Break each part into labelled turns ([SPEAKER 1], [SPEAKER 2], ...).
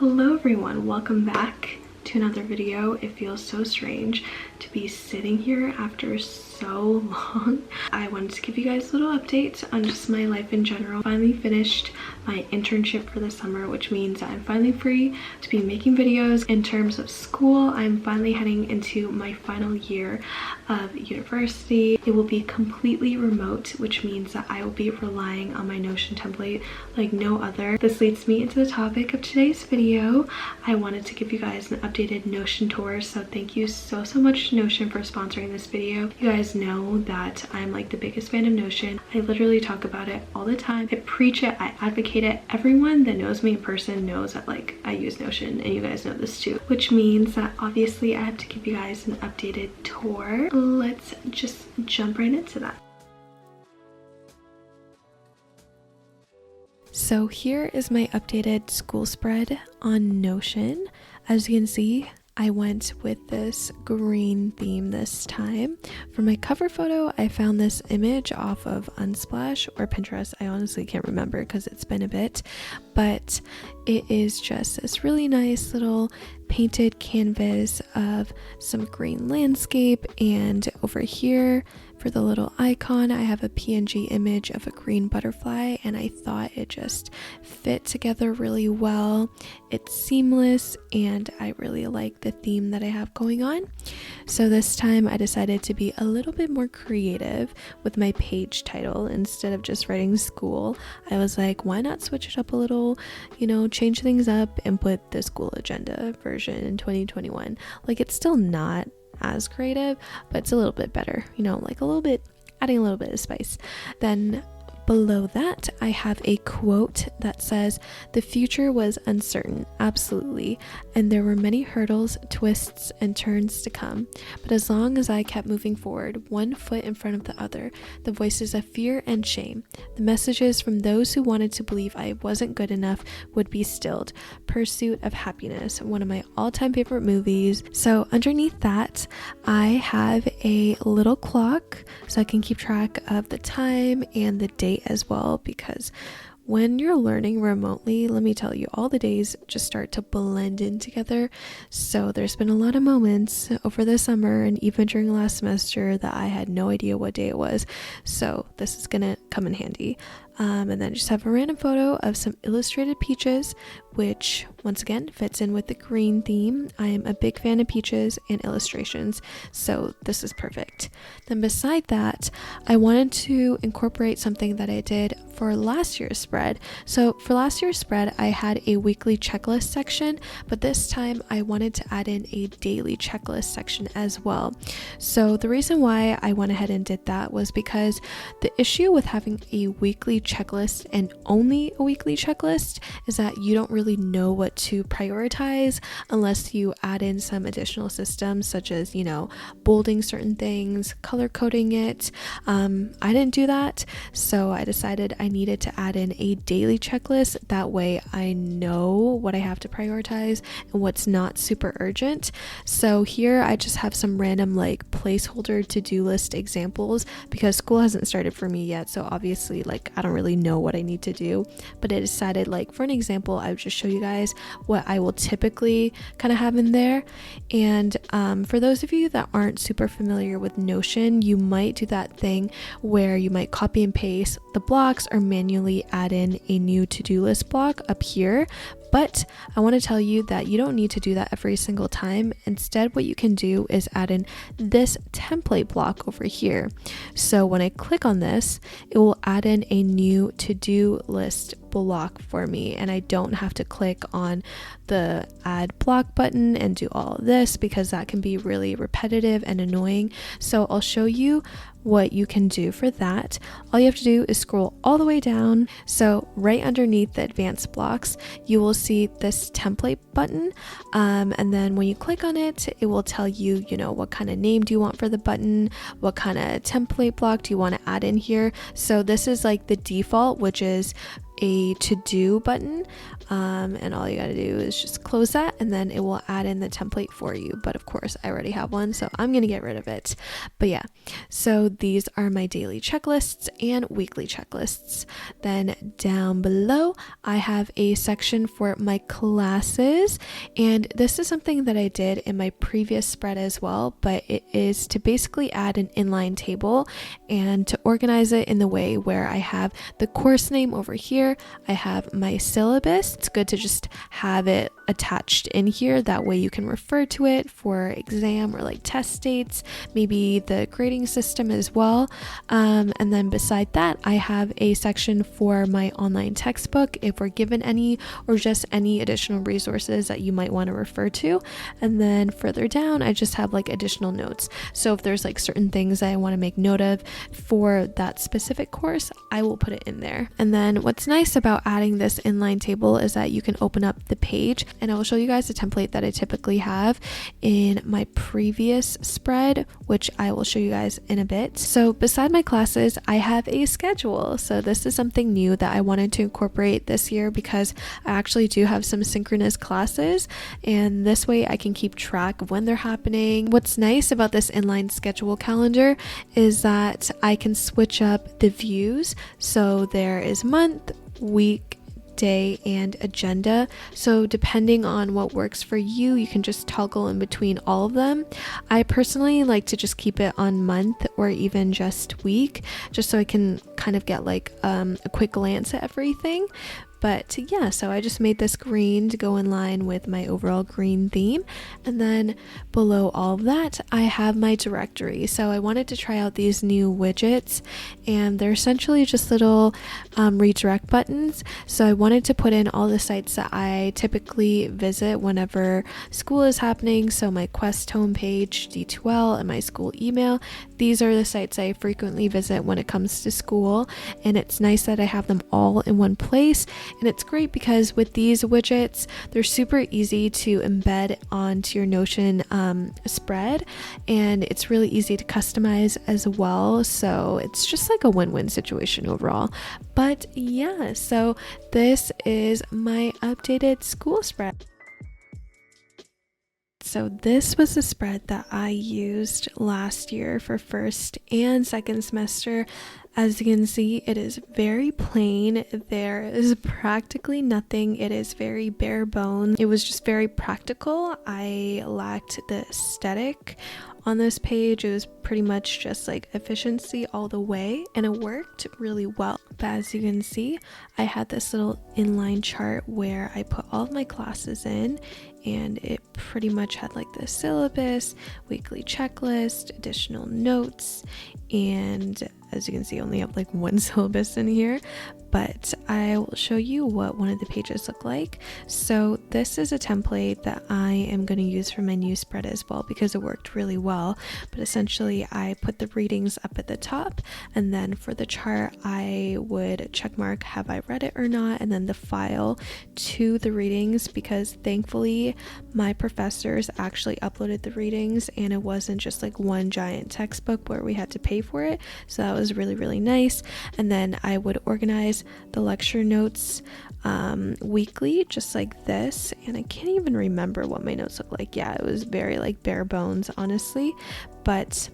[SPEAKER 1] Hello everyone, welcome back to another video. It feels so strange to be sitting here after so long. I wanted to give you guys a little update on just my life in general. Finally finished my internship for the summer, which means I'm finally free to be making videos. In terms of school, I'm finally heading into my final year of university. It will be completely remote, which means that I will be relying on my Notion template like no other. This leads me into the topic of today's video. I wanted to give you guys an updated Notion tour, so thank you so much to Notion for sponsoring this video. You guys know that I'm like the biggest fan of Notion. I literally talk about it all the time. I preach it, I advocate it. Everyone that knows me in person knows that like I use Notion, and you guys know this too, which means that obviously I have to give you guys an updated tour. Let's just jump right into that. So here is my updated school spread on Notion. As you can see, I went with this green theme this time. For my cover photo, I found this image off of Unsplash or Pinterest. I honestly can't remember because it's been a bit, but it is just this really nice little painted canvas of some green landscape, and over here for the little icon I have a PNG image of a green butterfly, and I thought it just fit together really well. It's seamless and I really like the theme that I have going on. So this time I decided to be a little bit more creative with my page title. Instead of just writing school, I was like, why not switch it up a little, you know, change things up and put the school agenda version in 2021. Like, it's still not as creative, but it's a little bit better, you know, like a little bit, adding a little bit of spice. Then below that, I have a quote that says, "The future was uncertain, absolutely, and there were many hurdles, twists, and turns to come. But as long as I kept moving forward, one foot in front of the other, the voices of fear and shame, the messages from those who wanted to believe I wasn't good enough would be stilled. Pursuit of Happiness," one of my all-time favorite movies. So underneath that, I have a little clock so I can keep track of the time and the date as well, because when you're learning remotely, let me tell you, all the days just start to blend in together. So there's been a lot of moments over the summer and even during last semester that I had no idea what day it was. So this is gonna come in handy. And then just have a random photo of some illustrated peaches, which once again fits in with the green theme. I am a big fan of peaches and illustrations, so this is perfect. Then beside that, I wanted to incorporate something that I did for last year's spread. So for last year's spread, I had a weekly checklist section, but this time I wanted to add in a daily checklist section as well. So the reason why I went ahead and did that was because the issue with having a weekly checklist and only a weekly checklist is that you don't really know what to prioritize unless you add in some additional systems, such as, you know, bolding certain things, color coding it. I didn't do that, so I decided I needed to add in a daily checklist. That way I know what I have to prioritize and what's not super urgent. So here I just have some random like placeholder to-do list examples, because school hasn't started for me yet, so obviously like I don't really know what I need to do, but I decided, like, for an example, I would just show you guys what I will typically kind of have in there. And for those of you that aren't super familiar with Notion, you might do that thing where you might copy and paste the blocks or manually add in a new to-do list block up here. But I want to tell you that you don't need to do that every single time. Instead, what you can do is add in this template block over here. So when I click on this, it will add in a new to-do list block for me, and I don't have to click on the add block button and do all of this, because that can be really repetitive and annoying. So I'll show you what you can do for that. All you have to do is scroll all the way down. So right underneath the advanced blocks, you will see this template button. And then when you click on it, it will tell you, you know, what kind of name do you want for the button? What kind of template block do you want to add in here? So this is like the default, which is a to-do button, and all you gotta do is just close that, and then it will add in the template for you. But of course I already have one, so I'm gonna get rid of it. But yeah, so these are my daily checklists and weekly checklists. Then down below I have a section for my classes, and this is something that I did in my previous spread as well, but it is to basically add an inline table and to organize it in the way where I have the course name over here, I have my syllabus. It's good to just have it attached in here, that way you can refer to it for exam or like test dates, maybe the grading system as well. And then beside that I have a section for my online textbook if we're given any, or just any additional resources that you might want to refer to. And then further down I just have like additional notes, so if there's like certain things that I want to make note of for that specific course, I will put it in there. And then what's nice about adding this inline table is that you can open up the page, and I will show you guys the template that I typically have in my previous spread, which I will show you guys in a bit. So beside my classes I have a schedule. So this is something new that I wanted to incorporate this year because I actually do have some synchronous classes, and this way I can keep track of when they're happening. What's nice about this inline schedule calendar is that I can switch up the views, so there is month, week, day, and agenda. So depending on what works for you, you can just toggle in between all of them. I personally like to just keep it on month or even just week, just so I can kind of get like a quick glance at everything. But yeah, so I just made this green to go in line with my overall green theme. And then below all of that, I have my directory. So I wanted to try out these new widgets, and they're essentially just little redirect buttons. So I wanted to put in all the sites that I typically visit whenever school is happening. So my Quest homepage, D2L, and my school email. These are the sites I frequently visit when it comes to school, and it's nice that I have them all in one place. And it's great because with these widgets, they're super easy to embed onto your Notion spread, and it's really easy to customize as well. So it's just like a win-win situation overall. But yeah, so this is my updated school spread. So this was the spread that I used last year for first and second semester. As you can see, it is very plain. There is practically nothing. It is very bare bones. It was just very practical. I lacked the aesthetic on this page. It was pretty much just like efficiency all the way, and it worked really well. But as you can see, I had this little inline chart where I put all of my classes in, and it pretty much had like the syllabus, weekly checklist, additional notes, and as you can see, I only have like one syllabus in here, but I will show you what one of the pages look like. So this is a template that I am going to use for my new spread as well because it worked really well. But essentially I put the readings up at the top, and then for the chart I would check mark have I read it or not, and then the file to the readings, because thankfully my professors actually uploaded the readings and it wasn't just like one giant textbook where we had to pay for it. So that was really, really nice. And then I would organize the lecture notes weekly, just like this. And I can't even remember what my notes look like. Yeah, it was very like bare bones, honestly. But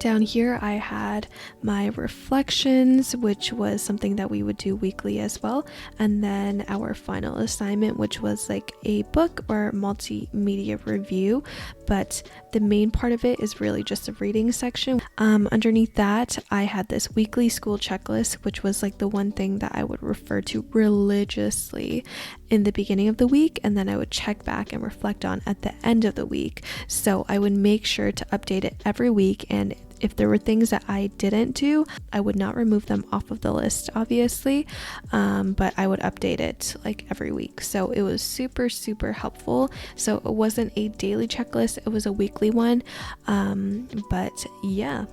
[SPEAKER 1] down here I had my reflections, which was something that we would do weekly as well, and then our final assignment, which was like a book or multimedia review, but the main part of it is really just a reading section. Underneath that I had this weekly school checklist, which was like the one thing that I would refer to religiously in the beginning of the week, and then I would check back and reflect on at the end of the week. So I would make sure to update it every week, and if there were things that I didn't do, I would not remove them off of the list, obviously, but I would update it like every week. So it was super, super helpful. So it wasn't a daily checklist, it was a weekly one. But yeah,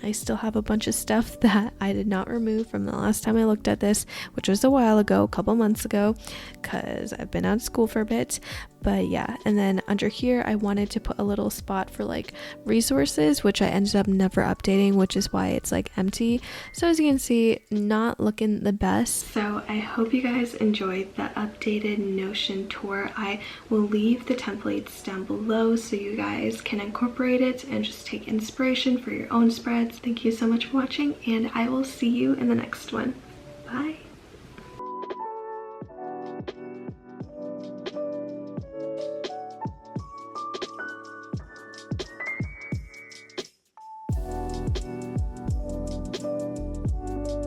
[SPEAKER 1] I still have a bunch of stuff that I did not remove from the last time I looked at this, which was a while ago, a couple months ago, because I've been out of school for a bit. But yeah, and then under here I wanted to put a little spot for like resources, which I ended up never updating, which is why it's like empty. So as you can see, not looking the best. So I hope you guys enjoyed the updated Notion tour. I will leave the templates down below so you guys can incorporate it and just take inspiration for your own spreads. Thank you so much for watching, and I will see you in the next one. Bye.